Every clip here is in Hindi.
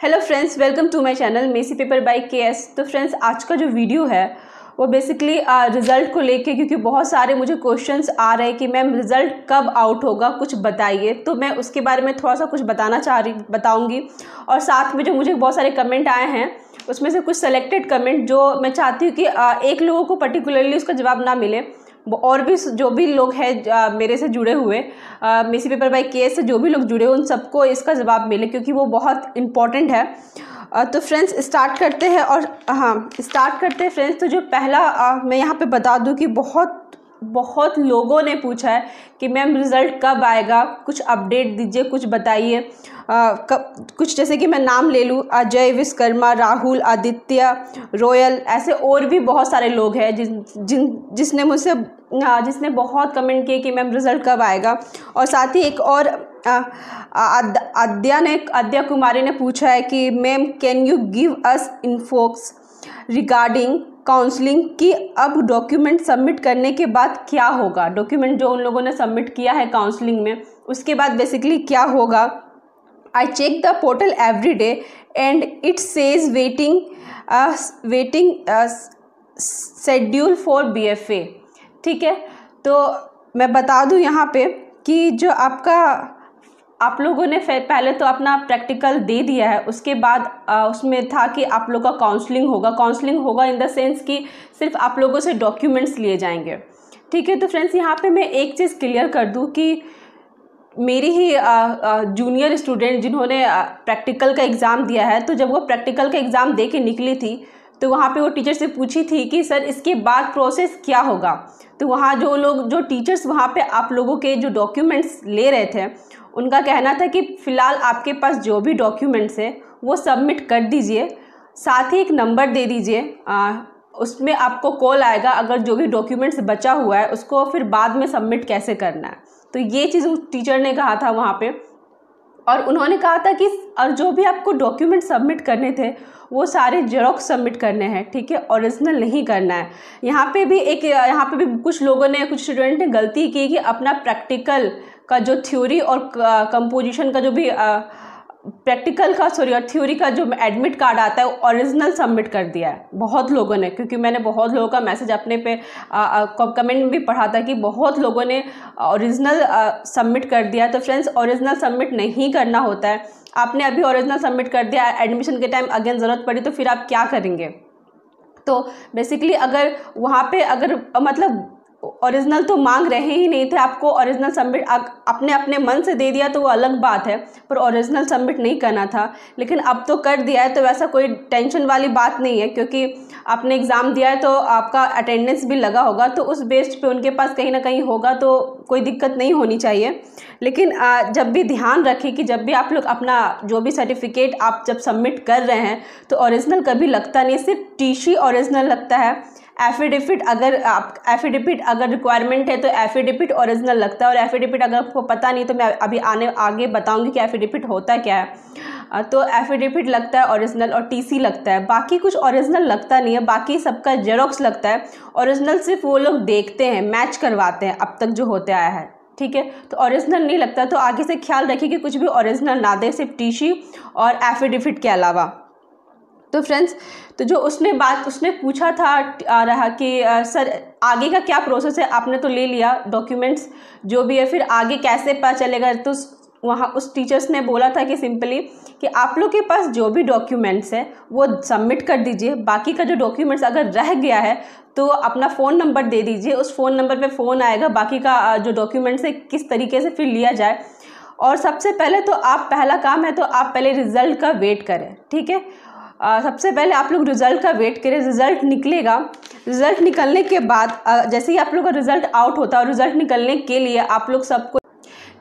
Hello friends, welcome to my channel messy paper by KS. तो फ्रेंड्स, आज का जो वीडियो है वो बेसिकली रिज़ल्ट को लेके, क्योंकि बहुत सारे मुझे क्वेश्चंस आ रहे हैं कि मैम रिज़ल्ट कब आउट होगा, कुछ बताइए। तो मैं उसके बारे में थोड़ा सा कुछ बताऊंगी। और साथ में जो मुझे बहुत सारे कमेंट आए हैं उसमें से कुछ सेलेक्टेड कमेंट जो मैं चाहती हूँ कि एक लोगों को पर्टिकुलरली उसका जवाब ना मिले, और भी जो भी लोग हैं मेरे से जुड़े हुए, मेसी पेपर बाय केएस से जो भी लोग जुड़े हुए, उन सबको इसका जवाब मिले, क्योंकि वो बहुत इम्पॉर्टेंट है। तो फ्रेंड्स स्टार्ट करते हैं। और स्टार्ट करते हैं फ्रेंड्स। तो जो पहला मैं यहाँ पे बता दूँ कि बहुत लोगों ने पूछा है कि मैम रिज़ल्ट कब आएगा, कुछ अपडेट दीजिए, कुछ बताइए। कुछ जैसे कि मैं नाम ले लूँ, अजय, विश्वकर्मा, राहुल, आदित्य, रोयल, ऐसे और भी बहुत सारे लोग हैं जिसने बहुत कमेंट किए कि मैम रिज़ल्ट कब आएगा। और साथ ही एक और आद्या कुमारी ने पूछा है कि ma'am can you give us infos regarding counselling, कि अब डॉक्यूमेंट सबमिट करने के बाद क्या होगा। डॉक्यूमेंट जो उन लोगों ने सबमिट किया है काउंसलिंग में, उसके बाद बेसिकली क्या होगा। I check the portal every day and it says waiting schedule for BFA। ठीक है, तो मैं बता दूं यहाँ पे कि जो आप लोगों ने पहले तो अपना प्रैक्टिकल दे दिया है, उसके बाद उसमें था कि आप लोग का काउंसलिंग होगा इन द सेंस कि सिर्फ आप लोगों से डॉक्यूमेंट्स लिए जाएंगे। ठीक है, तो फ्रेंड्स यहाँ पे मैं एक चीज़ क्लियर कर दूं कि मेरी ही जूनियर स्टूडेंट जिन्होंने प्रैक्टिकल का एग्ज़ाम दिया है, तो जब वो प्रैक्टिकल का एग्ज़ाम दे के निकली थी तो वहाँ पे वो टीचर से पूछी थी कि सर इसके बाद प्रोसेस क्या होगा। तो वहाँ जो टीचर्स वहाँ पे आप लोगों के जो डॉक्यूमेंट्स ले रहे थे, उनका कहना था कि फ़िलहाल आपके पास जो भी डॉक्यूमेंट्स है वो सबमिट कर दीजिए, साथ ही एक नंबर दे दीजिए, उसमें आपको कॉल आएगा अगर जो भी डॉक्यूमेंट्स बचा हुआ है उसको फिर बाद में सबमिट कैसे करना है। तो ये चीज़ उस टीचर ने कहा था वहाँ पे। और उन्होंने कहा था कि और जो भी आपको डॉक्यूमेंट सबमिट करने थे वो सारे जेरोक्स सबमिट करने हैं, ठीक है, ओरिजिनल नहीं करना है। यहाँ पे भी कुछ लोगों ने, कुछ स्टूडेंट ने गलती की कि अपना प्रैक्टिकल का जो थ्योरी और कंपोजिशन का जो भी और थ्योरी का जो एडमिट कार्ड आता है ओरिजिनल सबमिट कर दिया है बहुत लोगों ने, क्योंकि मैंने बहुत लोगों का मैसेज अपने पे कमेंट में भी पढ़ा था कि बहुत लोगों ने ओरिजिनल सबमिट कर दिया। तो फ्रेंड्स, ओरिजिनल सबमिट नहीं करना होता है। आपने अभी ओरिजिनल सबमिट कर दिया, एडमिशन के टाइम अगेन ज़रूरत पड़ी तो फिर आप क्या करेंगे। तो बेसिकली अगर वहाँ पे मतलब ओरिजिनल तो मांग रहे ही नहीं थे आपको, ओरिजिनल सबमिट अपने मन से दे दिया तो वो अलग बात है, पर ओरिजिनल सबमिट नहीं करना था। लेकिन अब तो कर दिया है तो वैसा कोई टेंशन वाली बात नहीं है, क्योंकि आपने एग्ज़ाम दिया है तो आपका अटेंडेंस भी लगा होगा, तो उस बेस्ड पे उनके पास कहीं ना कहीं होगा, तो कोई दिक्कत नहीं होनी चाहिए। लेकिन जब भी ध्यान रखें कि जब भी आप लोग अपना जो भी सर्टिफिकेट आप जब सबमिट कर रहे हैं तो ओरिजिनल कभी लगता नहीं, सिर्फ TC ओरिजिनल लगता है। एफिडेविट अगर रिक्वायरमेंट है तो एफिडेविट ओरिजिनल लगता है, और एफिडेविट अगर आपको पता नहीं तो मैं अभी आगे बताऊंगी कि एफिडेविट होता क्या है। तो एफिडेविट लगता है ओरिजिनल, और TC लगता है, बाकी कुछ ओरिजिनल लगता नहीं है, बाकी सबका जेरोक्स लगता है। ओरिजिनल सिर्फ वो लोग देखते हैं, मैच करवाते हैं अब तक जो होते आया है, ठीक है, तो ओरिजिनल नहीं लगता। तो आगे से ख्याल रखिए कि कुछ भी ओरिजिनल ना दे, सिर्फ TC और एफिडेविट के अलावा। तो फ्रेंड्स, तो जो उसने पूछा था रहा कि सर आगे का क्या प्रोसेस है, आपने तो ले लिया डॉक्यूमेंट्स जो भी है, फिर आगे कैसे पता चलेगा। तो वहाँ उस टीचर्स ने बोला था कि सिंपली कि आप लोग के पास जो भी डॉक्यूमेंट्स है वो सबमिट कर दीजिए, बाकी का जो डॉक्यूमेंट्स अगर रह गया है तो अपना फ़ोन नंबर दे दीजिए, उस फ़ोन नंबर पे फ़ोन आएगा, बाकी का जो डॉक्यूमेंट्स है किस तरीके से फिर लिया जाए। और सबसे पहले तो पहला काम है तो आप पहले रिज़ल्ट का वेट करें, ठीक है। सबसे पहले आप लोग रिज़ल्ट का वेट करें, रिज़ल्ट निकलेगा। रिज़ल्ट निकलने के बाद जैसे ही आप लोग का रिज़ल्ट आउट होता है, और रिज़ल्ट निकलने के लिए आप लोग सबको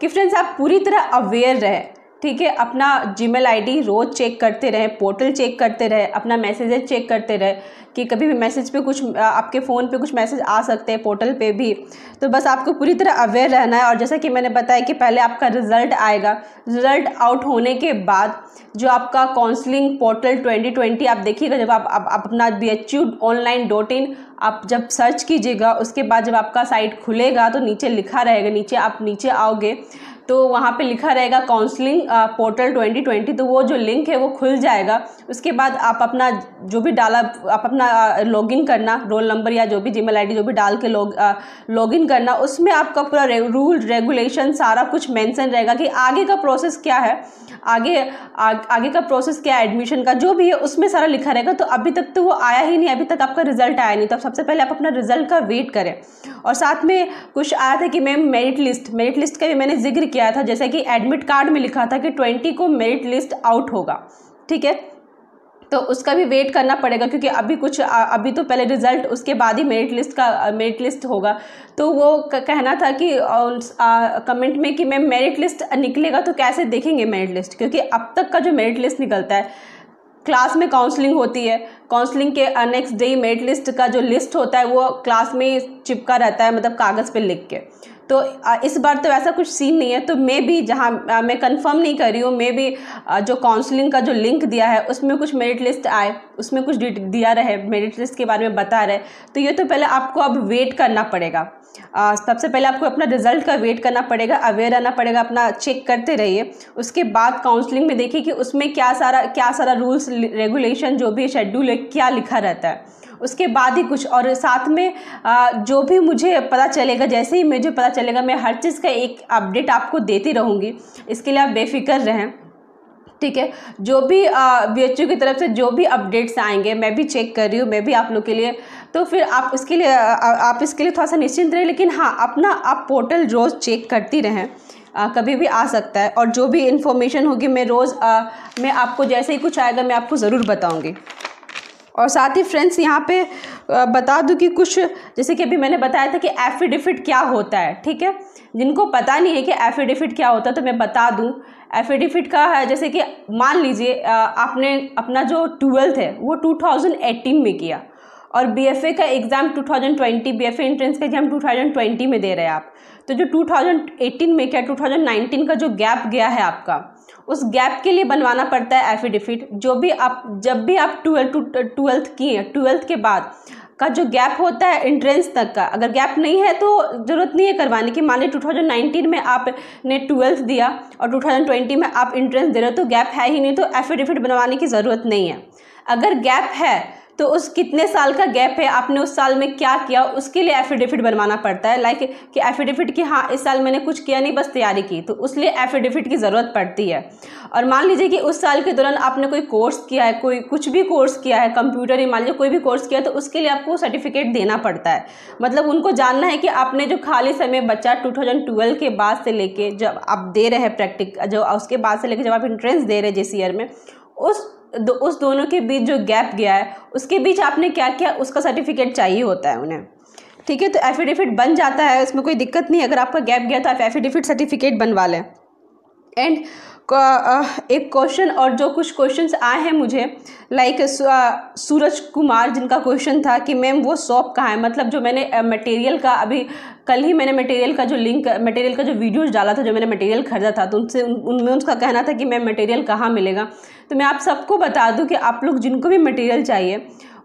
कि फ्रेंड्स आप पूरी तरह अवेयर रहें, ठीक है। अपना Gmail ID रोज़ चेक करते रहें, पोर्टल चेक करते रहें, अपना मैसेजेस चेक करते रहें कि कभी भी मैसेज पे कुछ आपके फ़ोन पे कुछ मैसेज आ सकते हैं, पोर्टल पे भी। तो बस आपको पूरी तरह अवेयर रहना है। और जैसा कि मैंने बताया कि पहले आपका रिज़ल्ट आएगा, रिज़ल्ट आउट होने के बाद जो आपका काउंसलिंग पोर्टल 2020 आप देखिएगा, जब आप अपना bhuonline.in आप जब सर्च कीजिएगा, उसके बाद जब आपका साइट खुलेगा तो नीचे लिखा रहेगा, नीचे आओगे तो वहाँ पे लिखा रहेगा काउंसलिंग पोर्टल 2020, तो वो जो लिंक है वो खुल जाएगा। उसके बाद आप अपना जो भी डाला, आप अपना लॉगिन करना, रोल नंबर या जो भी जीमेल आईडी जो भी डाल के लॉगिन करना। उसमें आपका पूरा रूल रेगुलेशन सारा कुछ मेंशन रहेगा कि आगे का प्रोसेस क्या है, आगे का प्रोसेस क्या है, एडमिशन का जो भी है उसमें सारा लिखा रहेगा। तो अभी तक तो वो आया ही नहीं, अभी तक आपका रिजल्ट आया नहीं, तो सबसे पहले आप अपना रिजल्ट का वेट करें। और साथ में कुछ आया था कि मैम मेरिट लिस्ट का भी मैंने जिक्र किया था, जैसे कि एडमिट कार्ड में लिखा था कि 20 को मेरिट लिस्ट आउट होगा, ठीक है। तो उसका भी वेट करना पड़ेगा, क्योंकि अभी तो पहले रिजल्ट, उसके बाद ही मेरिट लिस्ट होगा। तो वो कहना था कि कमेंट में कि मैम मेरिट लिस्ट निकलेगा तो कैसे देखेंगे मेरिट लिस्ट, क्योंकि अब तक का जो मेरिट लिस्ट निकलता है, क्लास में काउंसलिंग होती है, काउंसलिंग के नेक्स्ट डे मेरिट लिस्ट का जो लिस्ट होता है वो क्लास में चिपका रहता है, मतलब कागज़ पे लिख के। तो इस बार तो ऐसा कुछ सीन नहीं है। तो मैं भी, जहाँ मैं कंफर्म नहीं कर रही हूँ, मैं भी जो काउंसलिंग का जो लिंक दिया है उसमें कुछ मेरिट लिस्ट आए, उसमें कुछ दिया रहे, मेरिट लिस्ट के बारे में बता रहे। तो ये तो पहले आपको अब वेट करना पड़ेगा। सबसे पहले आपको अपना रिजल्ट का वेट करना पड़ेगा, अवेयर रहना पड़ेगा, अपना चेक करते रहिए। उसके बाद काउंसलिंग में देखिए कि उसमें क्या सारा रूल्स रेगुलेशन जो भी शेड्यूल है क्या लिखा रहता है, उसके बाद ही कुछ। और साथ में जो भी मुझे पता चलेगा, जैसे ही मुझे पता चलेगा, मैं हर चीज़ का एक अपडेट आपको देती रहूँगी। इसके लिए आप बेफिक्र रहें, ठीक है। जो भी BHU की तरफ से जो भी अपडेट्स आएंगे मैं भी चेक कर रही हूँ, मैं भी आप लोग के लिए। तो फिर आप इसके लिए थोड़ा सा निश्चिंत रहें, लेकिन हाँ, अपना आप पोर्टल रोज़ चेक करती रहें, कभी भी आ सकता है। और जो भी इन्फॉर्मेशन होगी मैं रोज़ मैं आपको जैसे ही कुछ आएगा मैं आपको ज़रूर बताऊँगी। और साथ ही फ्रेंड्स यहाँ पे बता दूं कि कुछ, जैसे कि अभी मैंने बताया था कि एफिडेविट क्या होता है, ठीक है। जिनको पता नहीं है कि एफिडेविट क्या होता है तो मैं बता दूं। एफिडेविट का है, जैसे कि मान लीजिए आपने अपना जो 12th है वो 2018 में किया, और BFA का एग्ज़ाम 2020, BFA एंट्रेंस का एग्ज़ाम 2020 में दे रहे हैं आप। तो जो 2018 में क्या 2019 का जो गैप गया है आपका, उस गैप के लिए बनवाना पड़ता है एफिडेविट। जब भी आप 12th किए, 12th के बाद का जो गैप होता है एंट्रेंस तक का, अगर गैप नहीं है तो ज़रूरत नहीं है करवाने की। मान लीजिए 2019 में आपने 12th दिया और 2020 में आप एंट्रेंस दे रहे हो, तो गैप है ही नहीं, तो एफिडेविट बनवाने की ज़रूरत नहीं है। अगर गैप है तो उस कितने साल का गैप है, आपने उस साल में क्या किया, उसके लिए एफिडेविट बनवाना पड़ता है। लाइक कि एफिडेविट कि हाँ इस साल मैंने कुछ किया नहीं, बस तैयारी की, तो उसलिए एफिडेविट की ज़रूरत पड़ती है। और मान लीजिए कि उस साल के दौरान आपने कोई कोर्स किया है, कोई कुछ भी कोर्स किया है, कंप्यूटर ही मान लीजिए कोई भी कोर्स किया, तो उसके लिए आपको सर्टिफिकेट देना पड़ता है। मतलब उनको जानना है कि आपने जो खाली समय बचा 2012 के बाद से लेके जब आप दे रहे हैं प्रैक्टिकल, जो उसके बाद से लेके जब आप एंट्रेंस दे रहे हैं जिस ईयर में, उस दोनों के बीच जो गैप गया है उसके बीच आपने क्या किया, उसका सर्टिफिकेट चाहिए होता है उन्हें, ठीक है। तो एफिडेविट बन जाता है, इसमें कोई दिक्कत नहीं। अगर आपका गैप गया तो आप एफिडेविट सर्टिफिकेट बनवा लें। एंड एक क्वेश्चन, और जो कुछ क्वेश्चंस आए हैं मुझे, लाइक सूरज कुमार जिनका क्वेश्चन था कि मैम वो शॉप कहाँ है, मतलब जो मैंने मटेरियल का, अभी कल ही मैंने मटेरियल का जो लिंक, मटेरियल का जो वीडियोस डाला था, जो मैंने मटेरियल खरीदा था, तो उनमें उनका कहना था कि मैम मटेरियल कहाँ मिलेगा। तो मैं आप सबको बता दूं कि आप लोग जिनको भी मटेरियल चाहिए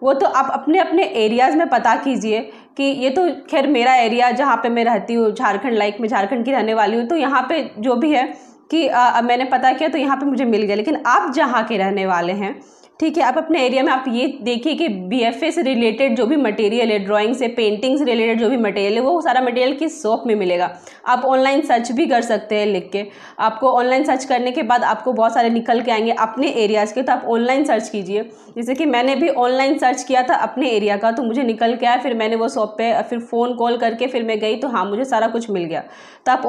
वो तो आप अपने अपने एरियाज़ में पता कीजिए कि ये तो खैर मेरा एरिया जहाँ पे मैं रहती हूँ झारखंड, लाइक मैं झारखंड की रहने वाली हूँ, तो यहाँ पे जो भी है कि मैंने पता किया तो यहाँ पे मुझे मिल गया। लेकिन आप जहाँ के रहने वाले हैं, ठीक है, आप अपने एरिया में आप ये देखिए कि BFA से रिलेटेड जो भी मटेरियल है, ड्राइंग से पेंटिंग से रिलेटेड जो भी मटेरियल है, वो सारा मटेरियल किस शॉप में मिलेगा। आप ऑनलाइन सर्च भी कर सकते हैं लिख के। आपको ऑनलाइन सर्च करने के बाद आपको बहुत सारे निकल के आएंगे अपने एरियाज़ के, तो आप ऑनलाइन सर्च कीजिए। जैसे कि मैंने भी ऑनलाइन सर्च किया था अपने एरिया का, तो मुझे निकल के आया, फिर मैंने वो शॉप पे फिर फ़ोन कॉल करके फिर मैं गई, तो हाँ मुझे सारा कुछ मिल गया। तो आप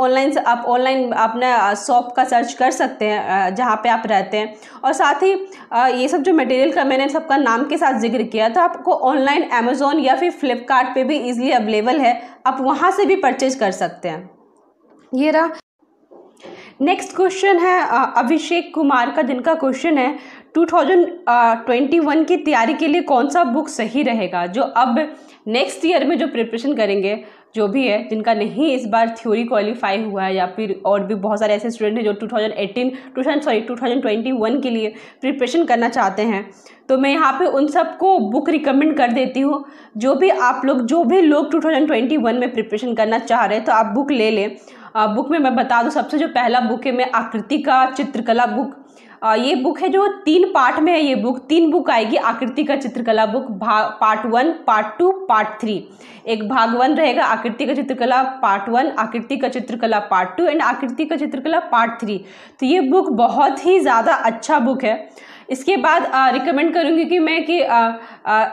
ऑनलाइन अपने शॉप का सर्च कर सकते हैं जहाँ पे आप रहते हैं। और साथ ही ये सब जो मटेरियल का मैंने सबका नाम के साथ जिक्र किया था, आपको ऑनलाइन अमेज़ॉन या फिर फ्लिपकार्ट पे भी इजीली अवेलेबल है, आप वहाँ से भी परचेज कर सकते हैं। ये रहा। नेक्स्ट क्वेश्चन है अभिषेक कुमार का, जिनका क्वेश्चन है 2021 की तैयारी के लिए कौन सा बुक सही रहेगा। जो अब नेक्स्ट ईयर में जो प्रिपरेशन करेंगे, जो भी है, जिनका नहीं इस बार थ्योरी क्वालिफाई हुआ है, या फिर और भी बहुत सारे ऐसे स्टूडेंट हैं जो 2021 के लिए प्रिपरेशन करना चाहते हैं, तो मैं यहाँ पे उन सबको बुक रिकमेंड कर देती हूँ। जो भी लोग 2021 में प्रिपरेशन करना चाह रहे हैं तो आप बुक ले लें। बुक में मैं बता दूं, सबसे जो पहला बुक है मैं आकृति का चित्रकला बुक, ये बुक है जो 3 पार्ट में है। ये बुक 3 बुक आएगी, आकृति का चित्रकला बुक, पार्ट 1, पार्ट 2, पार्ट 3। एक भाग 1 रहेगा आकृति का चित्रकला पार्ट 1, आकृति का चित्रकला पार्ट 2 एंड आकृति का चित्रकला पार्ट 3। तो ये बुक बहुत ही ज़्यादा अच्छा बुक है। इसके बाद रिकमेंड करूँगी कि मैं कि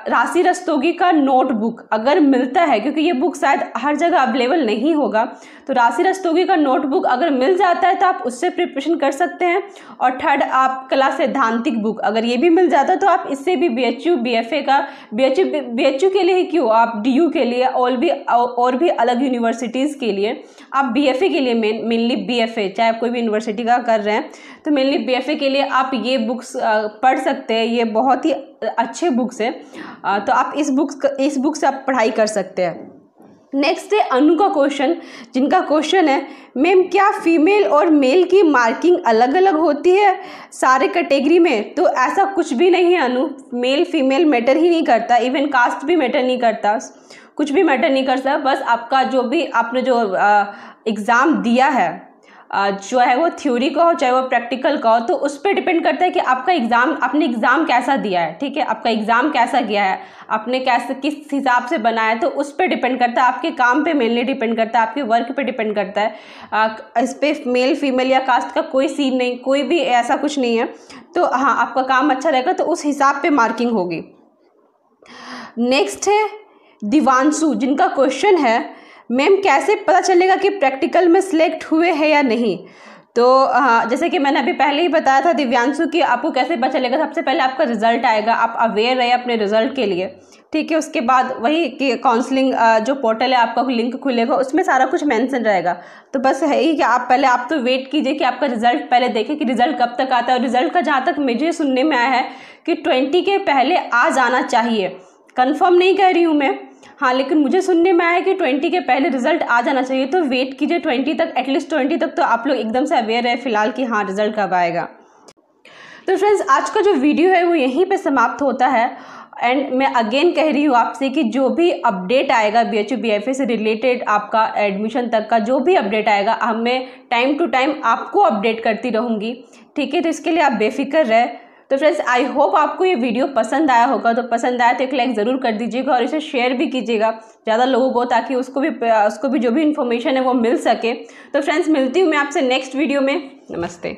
राशि रस्तोगी का नोटबुक अगर मिलता है, क्योंकि ये बुक शायद हर जगह अवेलेबल नहीं होगा, तो राशि रस्तोगी का नोटबुक अगर मिल जाता है तो आप उससे प्रिपरेशन कर सकते हैं। और थर्ड, आप कला सैद्धांतिक बुक अगर ये भी मिल जाता है तो आप इससे भी BHU BFA का, BHU के लिए ही क्यों, आप DU के लिए और भी अलग यूनिवर्सिटीज़ के लिए, आप BFA के लिए मेनली BFA, चाहे आप कोई भी यूनिवर्सिटी का कर रहे हैं तो मेनली BFA के लिए आप ये बुक्स पढ़ सकते हैं। ये बहुत ही अच्छे बुक्स हैं, तो आप इस बुक से आप पढ़ाई कर सकते हैं। नेक्स्ट है अनु का क्वेश्चन, जिनका क्वेश्चन है मैम क्या फीमेल और मेल की मार्किंग अलग अलग होती है सारे कैटेगरी में? तो ऐसा कुछ भी नहीं है अनु, मेल फीमेल मैटर ही नहीं करता, इवन कास्ट भी मैटर नहीं करता, कुछ भी मैटर नहीं करता। बस आपका जो भी आपने जो एग्ज़ाम दिया है, जो है वो थ्योरी का हो चाहे वो प्रैक्टिकल का हो, तो उस पर डिपेंड करता है कि आपने एग्ज़ाम कैसा दिया है। ठीक है, आपका एग्ज़ाम कैसा गया है, आपने कैसे किस हिसाब से बनाया है, तो उस पर डिपेंड करता है, आपके काम पे मेनली डिपेंड करता है, आपके वर्क पे डिपेंड करता है। इस पर मेल फीमेल या कास्ट का कोई सीन नहीं, कोई भी ऐसा कुछ नहीं है। तो हाँ, आपका काम अच्छा रहेगा तो उस हिसाब पे मार्किंग होगी। नेक्स्ट है दिवांशु, जिनका क्वेश्चन है मैम कैसे पता चलेगा कि प्रैक्टिकल में सिलेक्ट हुए हैं या नहीं? तो हाँ, जैसे कि मैंने अभी पहले ही बताया था दिव्यांशु कि आपको कैसे पता चलेगा, सबसे पहले आपका रिजल्ट आएगा, आप अवेयर रहे अपने रिजल्ट के लिए। ठीक है, उसके बाद वही कि काउंसलिंग जो पोर्टल है आपका लिंक खुलेगा, उसमें सारा कुछ मेंशन रहेगा। तो बस है ही कि आप तो वेट कीजिए कि आपका रिजल्ट पहले देखें कि रिजल्ट कब तक आता है। और रिजल्ट का जहाँ तक मुझे सुनने में आया है कि 20 के पहले आ जाना चाहिए, कंफर्म नहीं कह रही हूँ मैं, हाँ, लेकिन मुझे सुनने में आया कि 20 के पहले रिजल्ट आ जाना चाहिए। तो वेट कीजिए 20 तक, एटलीस्ट 20 तक तो आप लोग एकदम से अवेयर है फिलहाल कि हाँ रिजल्ट कब आएगा। तो फ्रेंड्स, आज का जो वीडियो है वो यहीं पे समाप्त होता है। एंड मैं अगेन कह रही हूँ आपसे कि जो भी अपडेट आएगा BHU BFA से रिलेटेड, आपका एडमिशन तक का जो भी अपडेट आएगा, मैं टाइम टू टाइम आपको अपडेट करती रहूँगी। ठीक है, तो इसके लिए आप बेफिक्र रहे। तो फ्रेंड्स, आई होप आपको ये वीडियो पसंद आया होगा, तो पसंद आया तो एक लाइक ज़रूर कर दीजिएगा और इसे शेयर भी कीजिएगा ज़्यादा लोगों को, ताकि उसको भी जो भी इन्फॉर्मेशन है वो मिल सके। तो फ्रेंड्स, मिलती हूँ मैं आपसे नेक्स्ट वीडियो में। नमस्ते।